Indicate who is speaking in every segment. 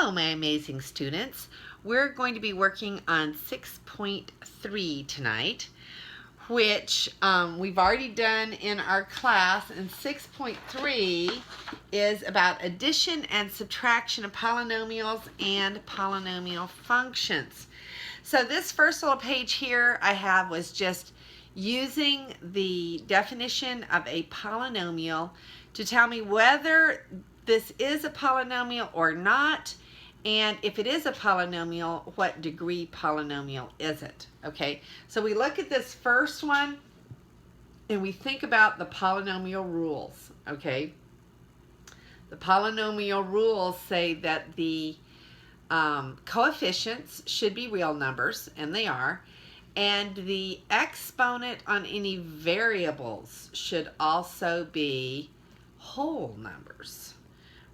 Speaker 1: Hello, my amazing students. We're going to be working on 6.3 tonight, which we've already done in our class, and 6.3 is about addition and subtraction of polynomials and polynomial functions. So this first little page here I have was just using the definition of a polynomial to tell me whether this is a polynomial or not, and if it is a polynomial, what degree polynomial is it? Okay, so we look at this first one and we think about the polynomial rules. Okay, the polynomial rules say that the coefficients should be real numbers, and they are, and the exponent on any variables should also be whole numbers,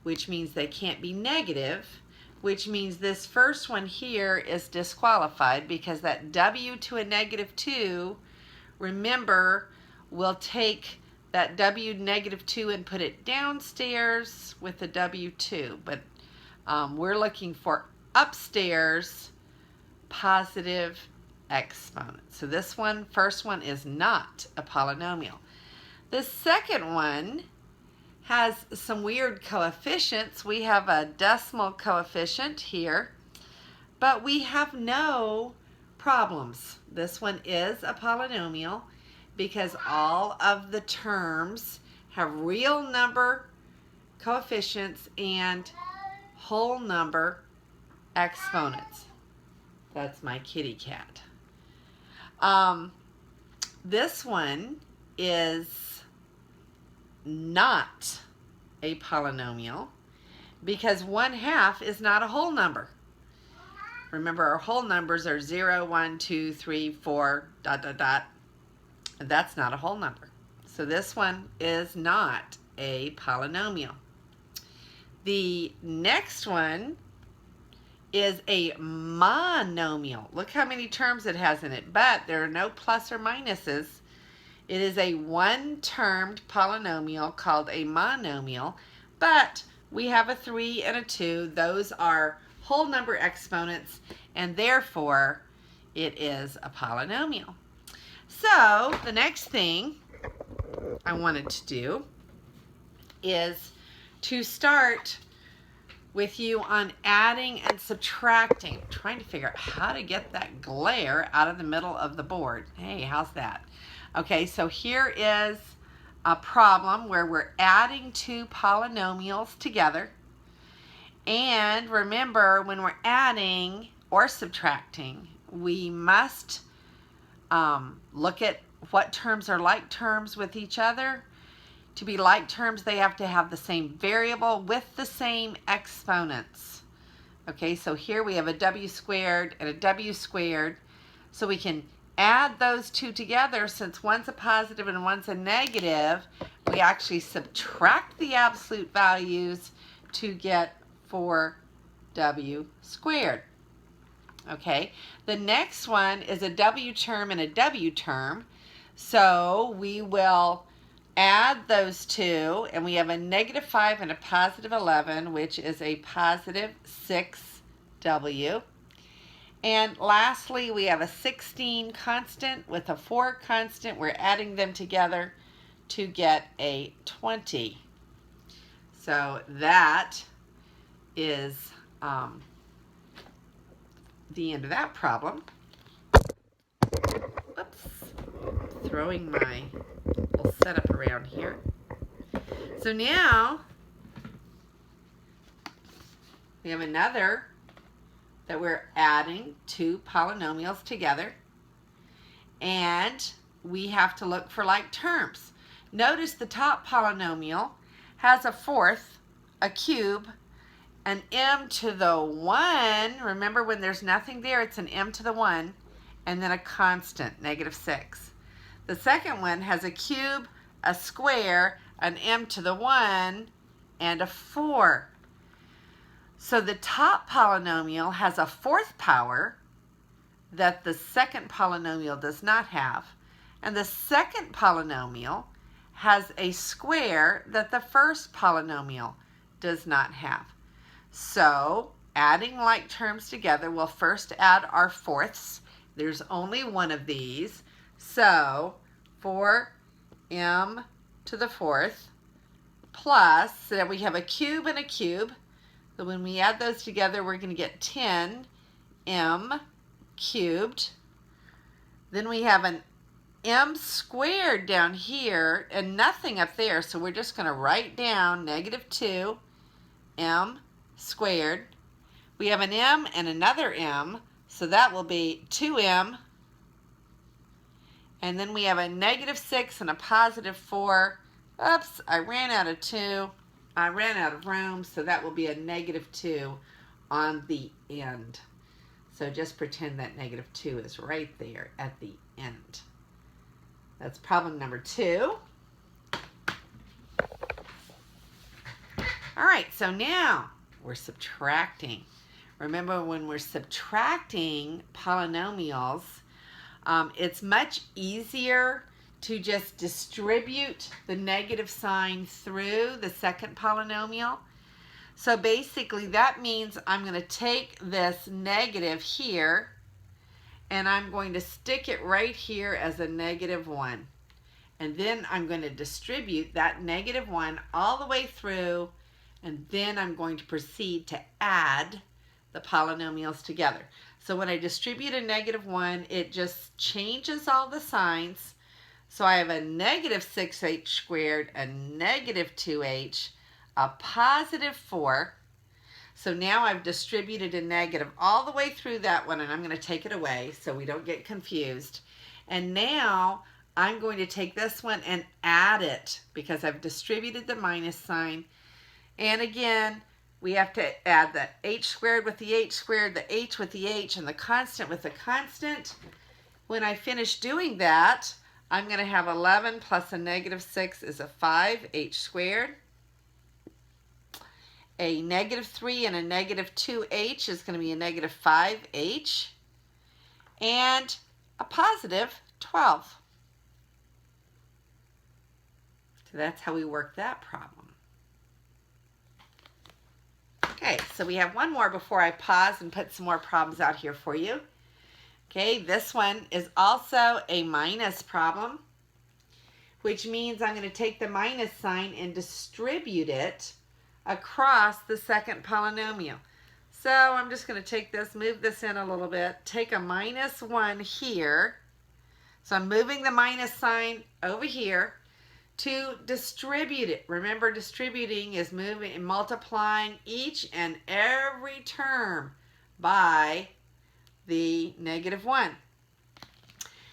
Speaker 1: which means they can't be negative, which means this first one here is disqualified because that w to a -2, remember, we'll take that w -2 and put it downstairs with the w2, but we're looking for upstairs positive exponent. So this one, first one, is not a polynomial. The second one has some weird coefficients. We have a decimal coefficient here, but we have no problems. This one is a polynomial because all of the terms have real number coefficients and whole number exponents. That's my kitty cat. This one is not a polynomial because 1/2 is not a whole number. Remember, our whole numbers are 0, 1, 2, 3, 4, ... And that's not a whole number. So this one is not a polynomial. The next one is a monomial. Look how many terms it has in it, but there are no plus or minuses. It is a one-termed polynomial called a monomial, but we have a 3 and a 2. Those are whole number exponents, and therefore it is a polynomial. So the next thing I wanted to do is to start with you on adding and subtracting. I'm trying to figure out how to get that glare out of the middle of the board. Hey, how's that? Okay, so here is a problem where we're adding two polynomials together. And remember, when we're adding or subtracting, we must look at what terms are like terms with each other. To be like terms, they have to have the same variable with the same exponents. Okay, so here we have a w squared and a w squared. So we can add those two together. Since one's a positive and one's a negative, we actually subtract the absolute values to get 4w squared. Okay, the next one is a w term and a w term. So we will add those two, and we have a -5 and a +11, which is a +6w. And lastly, we have a 16 constant with a 4 constant. We're adding them together to get a 20. So that is the end of that problem. Oops, throwing my little setup around here. So now we have another that we're adding two polynomials together, and we have to look for like terms. Notice the top polynomial has a fourth, a cube, an m to the 1. Remember, when there's nothing there, it's an m to the 1, and then a constant, -6. The second one has a cube, a square, an m to the 1, and a 4. So the top polynomial has a fourth power that the second polynomial does not have, and the second polynomial has a square that the first polynomial does not have. So adding like terms together, we'll first add our fourths. There's only one of these. So 4m to the fourth plus, so that we have a cube and a cube. So when we add those together, we're going to get 10m cubed. Then we have an m squared down here and nothing up there, so we're just going to write down negative 2m squared. We have an m and another m, so that will be 2m. And then we have a negative 6 and a positive 4. Oops, I ran out of 2. I ran out of room, so that will be a negative 2 on the end. So just pretend that negative 2 is right there at the end. That's problem number 2. All right, so now we're subtracting. Remember, when we're subtracting polynomials, it's much easier to just distribute the negative sign through the second polynomial. So basically that means I'm going to take this negative here and I'm going to stick it right here as a negative 1. And then I'm going to distribute that negative 1 all the way through, and then I'm going to proceed to add the polynomials together. So when I distribute a negative 1, it just changes all the signs. So I have a negative 6h squared, a negative 2h, a positive 4. So now I've distributed a negative all the way through that one, and I'm going to take it away so we don't get confused. And now I'm going to take this one and add it because I've distributed the minus sign. And again, we have to add the h squared with the h squared, the h with the h, and the constant with the constant. When I finish doing that, I'm going to have 11 plus a negative 6 is a 5h squared. A negative 3 and a negative 2h is going to be a negative 5h. And a positive 12. So that's how we work that problem. Okay, so we have one more before I pause and put some more problems out here for you. Okay, this one is also a minus problem, which means I'm going to take the minus sign and distribute it across the second polynomial. So I'm just going to take this, move this in a little bit, take a minus 1 here. So I'm moving the minus sign over here to distribute it. Remember, distributing is moving and multiplying each and every term by the negative 1.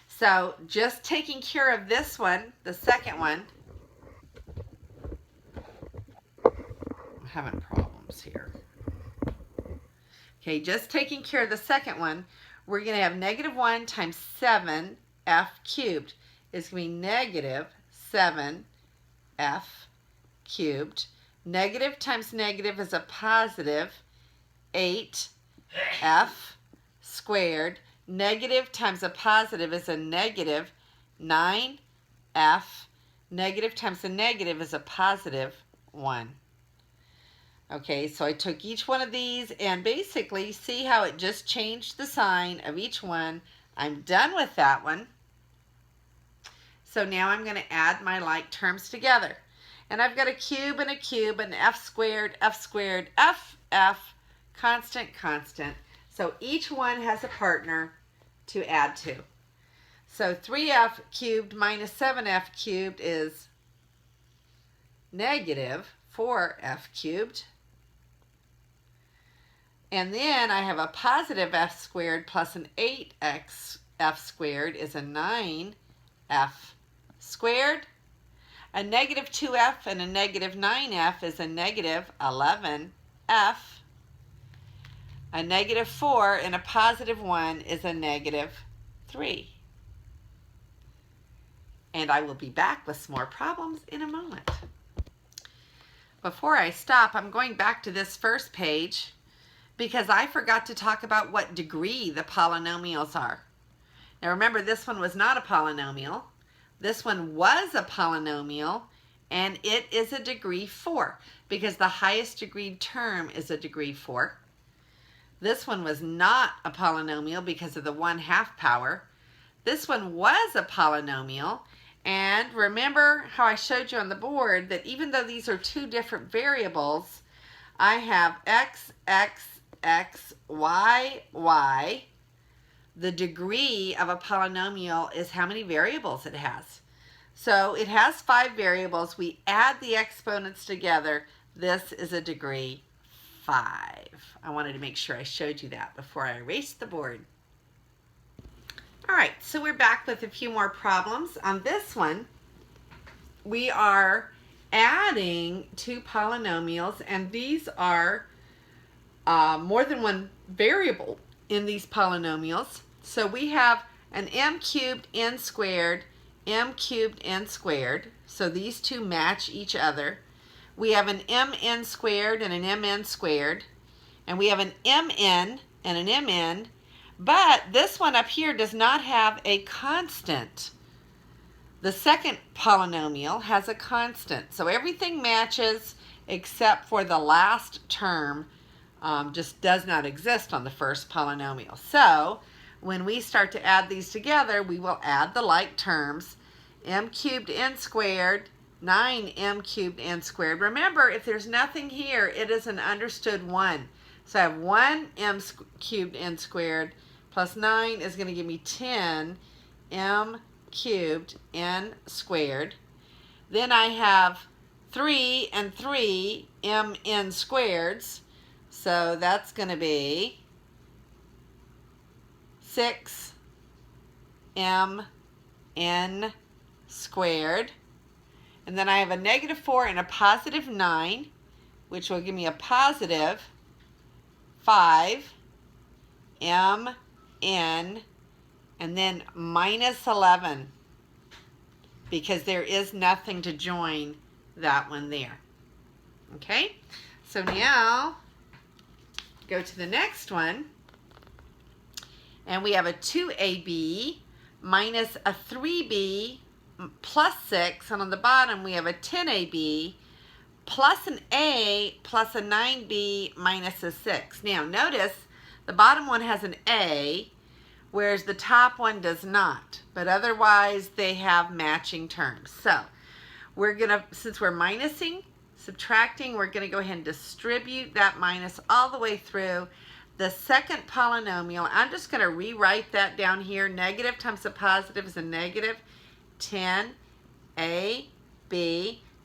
Speaker 1: So just taking care of this one, the second one, I'm having problems here. Okay, just taking care of the second one, we're going to have negative 1 times 7f cubed is going to be negative 7f cubed. Negative times negative is a positive 8f squared. Negative times a positive is a negative 9f. Negative times a negative is a positive 1. Okay, so I took each one of these and basically see how it just changed the sign of each one. I'm done with that one. So now I'm going to add my like terms together. And I've got a cube and a cube, and f squared, f, constant, constant. So each one has a partner to add to. So 3f cubed minus 7f cubed is negative 4f cubed. And then I have a positive f squared plus an 8x f squared is a 9f squared. A negative 2f and a negative 9f is a negative 11f. A negative 4 and a positive 1 is a negative 3. And I will be back with some more problems in a moment. Before I stop, I'm going back to this first page because I forgot to talk about what degree the polynomials are. Now remember, this one was not a polynomial. This one was a polynomial, and it is a degree 4 because the highest degree term is a degree 4. This one was not a polynomial because of the 1/2 power. This one was a polynomial. And remember how I showed you on the board that even though these are two different variables, I have x, x, x, y, y. The degree of a polynomial is how many variables it has. So it has 5 variables. We add the exponents together. This is a degree 5. I wanted to make sure I showed you that before I erased the board. All right, so we're back with a few more problems. On this one, we are adding 2 polynomials, and these are more than one variable in these polynomials. So we have an m cubed n squared, m cubed n squared. So these two match each other. We have an mn squared and an mn squared. And we have an mn and an mn. But this one up here does not have a constant. The second polynomial has a constant. So everything matches except for the last term just does not exist on the first polynomial. So when we start to add these together, we will add the like terms. M cubed n squared, 9m cubed n squared. Remember, if there's nothing here, it is an understood 1. So I have 1m cubed n squared plus 9 is going to give me 10m cubed n squared. Then I have 3 and 3 mn squareds. So that's going to be 6mn squared. And then I have a negative 4 and a positive 9, which will give me a positive 5mn, and then minus 11, because there is nothing to join that one there. Okay, so now go to the next one, and we have a 2ab minus a 3b plus 6, and on the bottom we have a 10ab plus an a plus a 9b minus a 6. Now notice the bottom one has an a, whereas the top one does not, but otherwise they have matching terms. So we're gonna, since we're minusing, subtracting, we're gonna go ahead and distribute that minus all the way through the second polynomial. I'm just gonna rewrite that down here. Negative times a positive is a negative 10ab.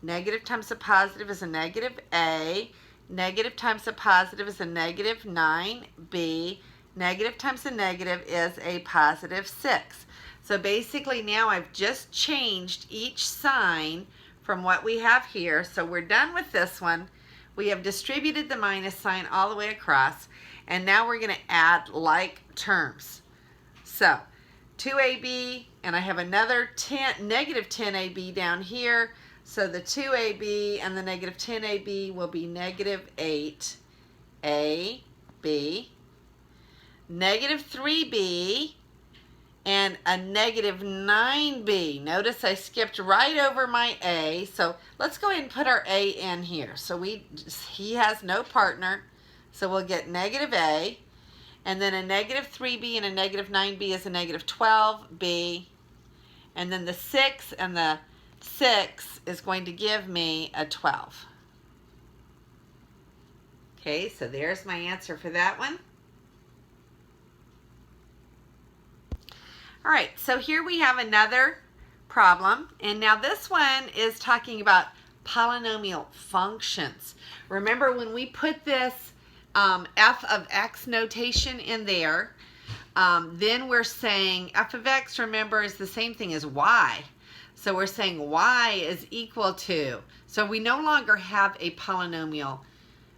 Speaker 1: Negative times a positive is a negative a. Negative times a positive is a negative 9b. Negative times a negative is a positive 6. So basically now I've just changed each sign from what we have here. So we're done with this one. We have distributed the minus sign all the way across, and now we're going to add like terms. So 2ab, and I have another negative 10ab down here. So the 2ab and the negative 10ab will be negative 8ab. Negative 3b and a negative 9b. Notice I skipped right over my a. So let's go ahead and put our a in here. So he has no partner. So we'll get negative a. And then a negative 3b and a negative 9b is a negative 12b. And then the 6 and the 6 is going to give me a 12. Okay, so there's my answer for that one. All right, so here we have another problem, and now this one is talking about polynomial functions. Remember when we put this f of x notation in there, then we're saying f of x, remember, is the same thing as y. So we're saying y is equal to, so we no longer have a polynomial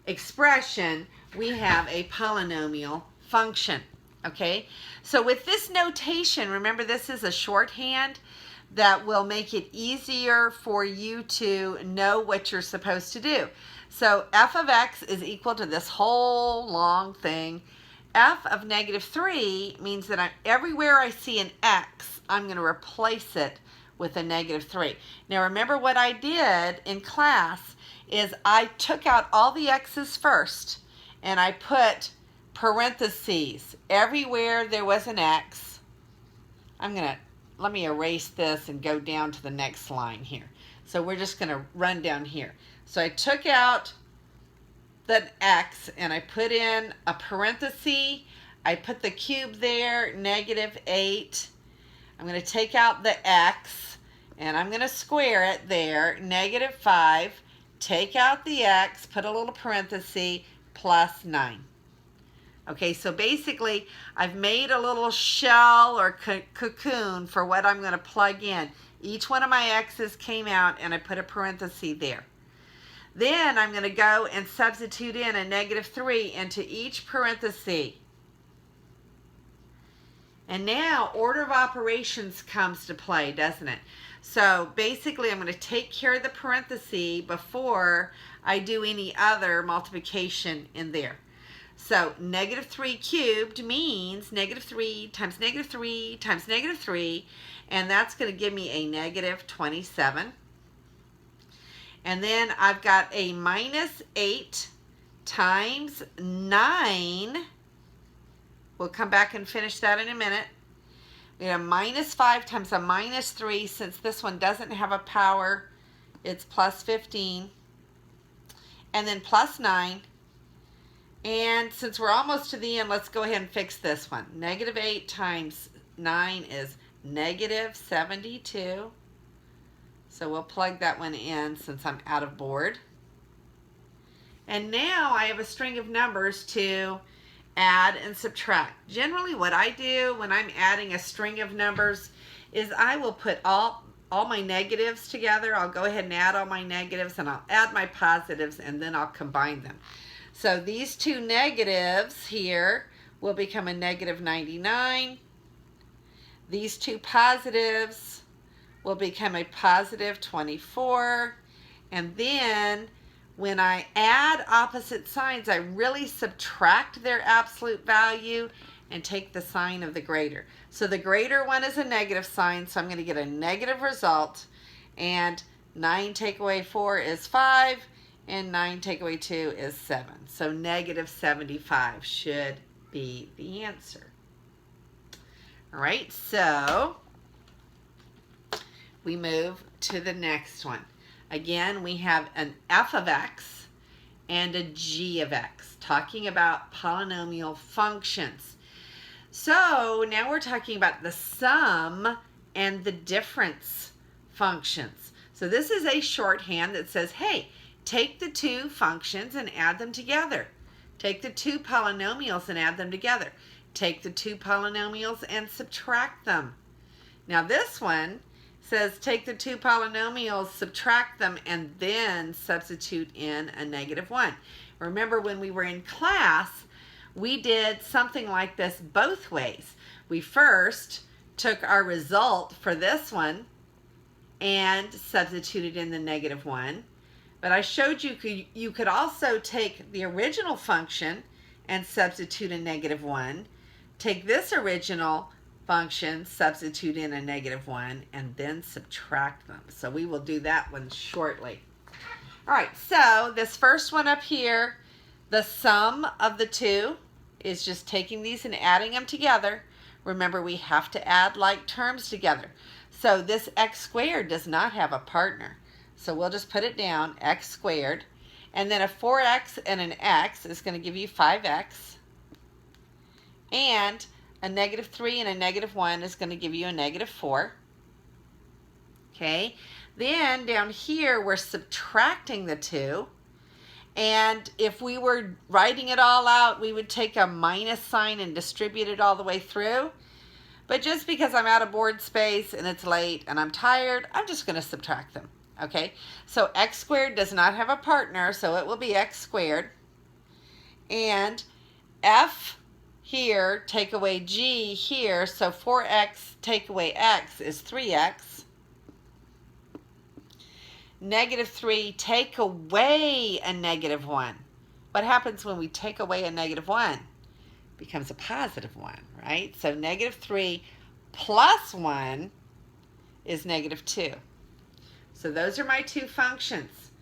Speaker 1: expression, we have a polynomial function. Okay, so with this notation, remember this is a shorthand that will make it easier for you to know what you're supposed to do. So f of x is equal to this whole long thing. F of negative 3 means that everywhere I see an x, I'm going to replace it with a negative 3. Now remember what I did in class is I took out all the x's first and I put parentheses. Everywhere there was an x, let me erase this and go down to the next line here. So we're just going to run down here. So I took out the x and I put in a parenthesis. I put the cube there, -8. I'm going to take out the x and I'm going to square it there, -5. Take out the x, put a little parenthesis, +9. Okay, so basically I've made a little shell or cocoon for what I'm going to plug in. Each one of my x's came out and I put a parenthesis there. Then I'm going to go and substitute in a -3 into each parenthesis. And now order of operations comes to play, doesn't it? So basically I'm going to take care of the parenthesis before I do any other multiplication in there. So -3 cubed means -3 times -3 times -3, and that's going to give me a -27. And then I've got a -8 times 9. We'll come back and finish that in a minute. We have a -5 times a -3. Since this one doesn't have a power, it's +15. And then +9. And since we're almost to the end, let's go ahead and fix this one. -8 times 9 is -72. So we'll plug that one in since I'm out of board. And now I have a string of numbers to add and subtract. Generally what I do when I'm adding a string of numbers is I will put all my negatives together. I'll go ahead and add all my negatives and I'll add my positives and then I'll combine them. So these two negatives here will become a -99. These two positives will become a +24. And then when I add opposite signs, I really subtract their absolute value and take the sign of the greater. So the greater one is a negative sign, so I'm going to get a negative result. And 9 take away 4 is 5, and 9 take away 2 is 7. So -75 should be the answer. All right, so we move to the next one. Again, we have an f of x and a g of x, talking about polynomial functions. So now we're talking about the sum and the difference functions. So this is a shorthand that says, hey, take the two functions and add them together. Take the two polynomials and add them together. Take the two polynomials and subtract them. Now this one says take the two polynomials, subtract them, and then substitute in a -1. Remember when we were in class, we did something like this both ways. We first took our result for this one and substituted in the -1. But I showed you could also take the original function and substitute a -1. Take this original function, substitute in a -1, and then subtract them. So we will do that one shortly. All right, so this first one up here, the sum of the two is just taking these and adding them together. Remember, we have to add like terms together. So this x squared does not have a partner. So we'll just put it down, x squared. And then a 4x and an x is going to give you 5x. And a -3 and a -1 is going to give you a -4. Okay, then down here we're subtracting the two. And if we were writing it all out, we would take a minus sign and distribute it all the way through. But just because I'm out of board space and it's late and I'm tired, I'm just going to subtract them. Okay, so x squared does not have a partner, so it will be x squared. And f here, take away g here, so 4x take away x is 3x. -3 take away a -1. What happens when we take away a -1? It becomes a +1, right? So -3 plus 1 is -2. So those are my two functions.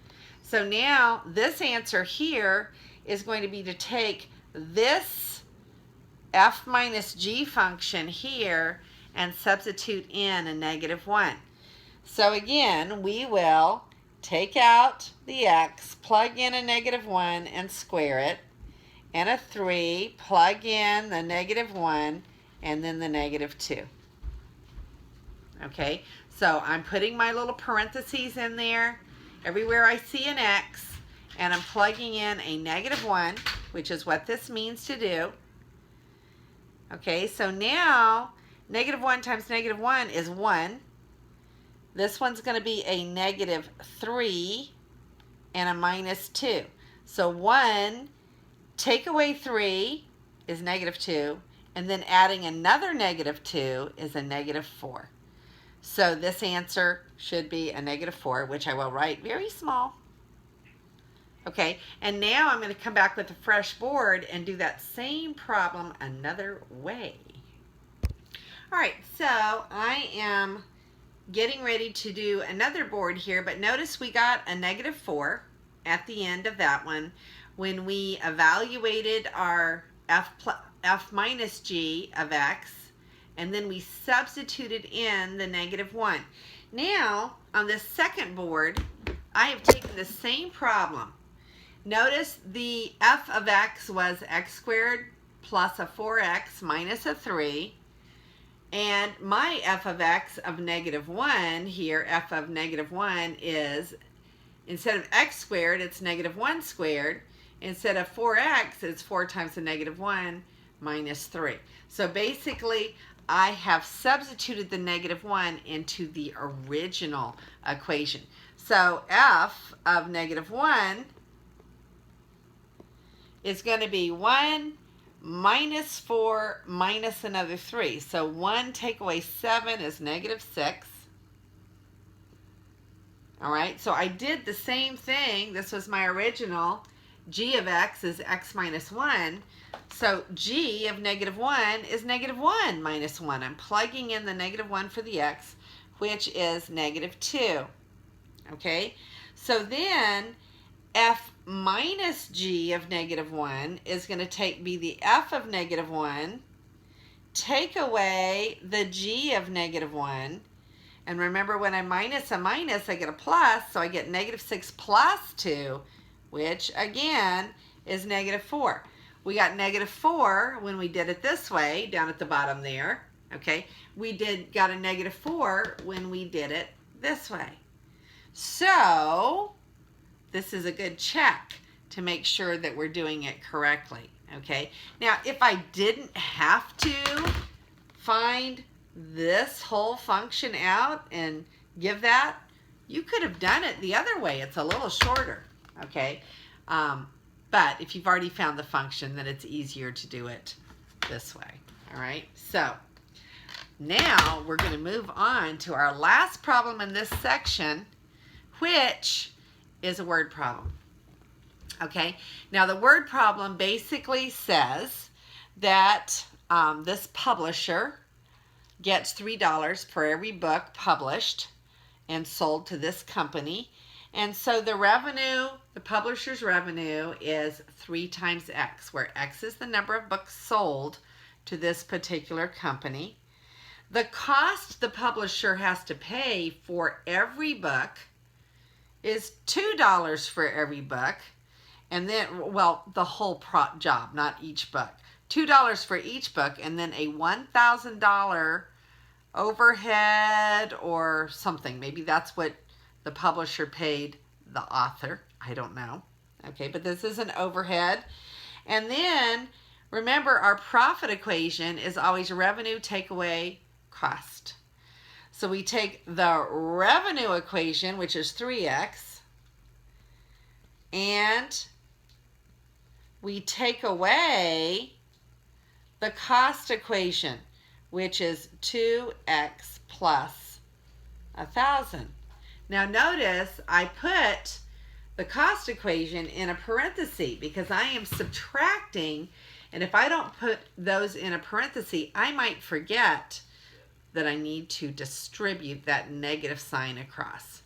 Speaker 1: So now this answer here is going to be to take this f minus g function here and substitute in a -1. So again, we will take out the x, plug in a -1 and square it, and a 3, plug in the -1 and then the -2. Okay, so I'm putting my little parentheses in there everywhere I see an x, and I'm plugging in a -1, which is what this means to do. Okay, so now -1 times -1 is 1. This one's going to be a -3 and a -2. So 1 take away 3 is -2, and then adding another -2 is a -4. So this answer should be a -4, which I will write very small. Okay, and now I'm going to come back with a fresh board and do that same problem another way. All right, so I am getting ready to do another board here, but notice we got a -4 at the end of that one when we evaluated our f minus g of x, and then we substituted in the -1. Now, on this second board, I have taken the same problem. Notice the f of x was x squared plus a 4x minus a 3. And my f of x of -1 here, f of -1 is, instead of x squared, it's -1 squared. Instead of 4x, it's 4 times the -1 minus 3. So basically, I have substituted the -1 into the original equation. So f of -1 is going to be 1 minus 4 minus another 3. So 1 take away 7 is -6. All right, so I did the same thing. This was my original. G of x is x minus 1. So g of -1 is -1 minus 1. I'm plugging in the -1 for the x, which is -2. Okay, so then f minus g of -1 is going to be the f of -1, take away the g of -1, and remember when I minus a minus I get a plus, so I get -6 plus 2, which again is -4. We got -4 when we did it this way, down at the bottom there, okay? We got a -4 when we did it this way. So this is a good check to make sure that we're doing it correctly, okay? Now, if I didn't have to find this whole function out and give that, you could have done it the other way. It's a little shorter, okay? But if you've already found the function, then it's easier to do it this way, all right? So now we're going to move on to our last problem in this section, which is a word problem. Okay, now the word problem basically says that this publisher gets $3 for every book published and sold to this company, and so the revenue, the publisher's revenue, is 3 times x, where x is the number of books sold to this particular company. The cost the publisher has to pay for every book is $2 for every book, and then, well, the whole job, not each book. $2 for each book, and then a $1,000 overhead or something. Maybe that's what the publisher paid the author. I don't know. Okay, but this is an overhead. And then, remember, our profit equation is always revenue take away cost. So we take the revenue equation, which is 3x, and we take away the cost equation, which is 2x plus 1,000. Now notice I put the cost equation in a parenthesis because I am subtracting, and if I don't put those in a parenthesis, I might forget that I need to distribute that negative sign across.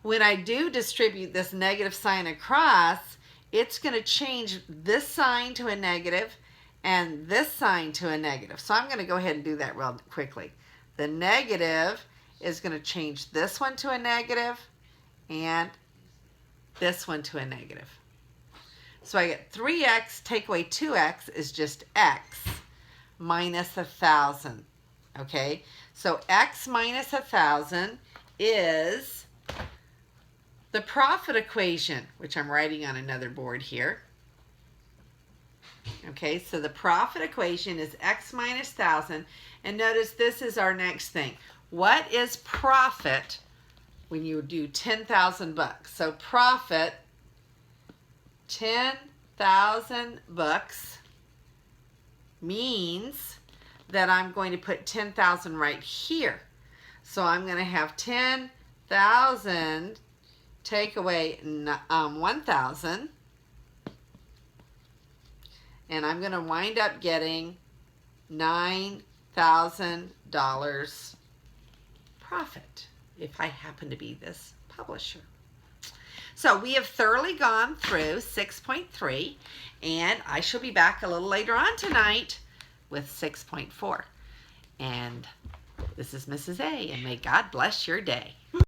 Speaker 1: When I do distribute this negative sign across, it's going to change this sign to a negative and this sign to a negative. So I'm going to go ahead and do that real quickly. The negative is going to change this one to a negative and this one to a negative. So I get 3x, take away 2x is just x minus 1,000. Okay, so x minus 1,000 is the profit equation, which I'm writing on another board here. Okay, so the profit equation is x minus 1,000. And notice this is our next thing. What is profit when you do 10,000 bucks? So profit, 10,000 bucks means that I'm going to put 10,000 right here. So I'm going to have 10,000 take away 1,000. And I'm going to wind up getting $9,000 profit if I happen to be this publisher. So we have thoroughly gone through 6.3, and I shall be back a little later on tonight with 6.4. And this is Mrs. A, and may God bless your day.